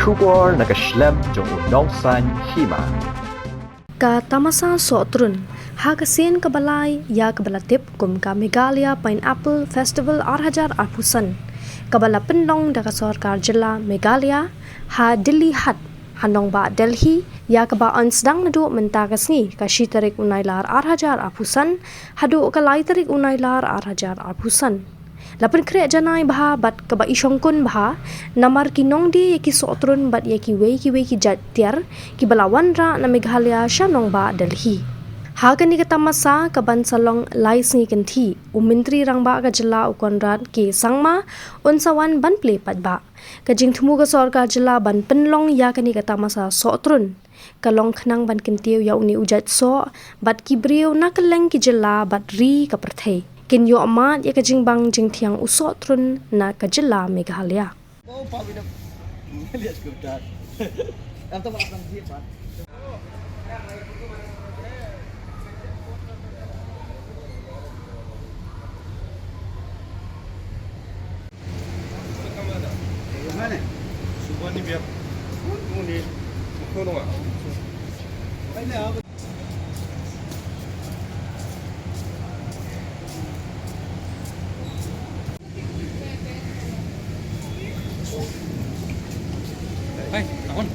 Shubor nakaslem jong unongsan Hima. Ka Tamasa Sohtrun, ha ka Sien kabalay ya kabalatip kum ka Meghalaya Pineapple Festival 2020. Kabala Pynlong da ka Sorkar Jylla Meghalaya ha Delhi hat ha Nongbah Delhi ya kaba on sedang nadu mentakas ni ka shitarik unailar 2020 hadu ka laitarik unailar 2020. Lapan krek janai baha bat kaba isyongkun baha namar kinong di yaki Sohtrun bat yaki wei ki jatiar ki balawan ra na Meghalaya sya Nongbah Delhi. Hagan ni kata masa kaban salong lais ni kenti umintri rangba ka Jylla ukonrat ki sangma unsawan ban plepat ba. Kajing thumu ka Sorkar Jylla ban Pynlong ya kani kata masa Sohtrun. Kalong khnang ban kentiu ya uni ujat so bat ki briu na keleng ki Jylla bat ri ka perthei. Kin yo amat ya kajing bang jing tiang Sohtrun na ka Jylla Meghalaya. Oh, Pak Bina. Lihat skuter. Yang tu makan dia, Pak. Mana? Subuh ni biar. Ni. Tolong ah. Ini apa? Hai, awan.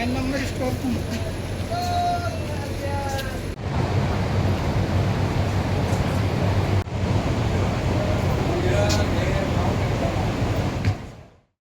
Nomor skor pun.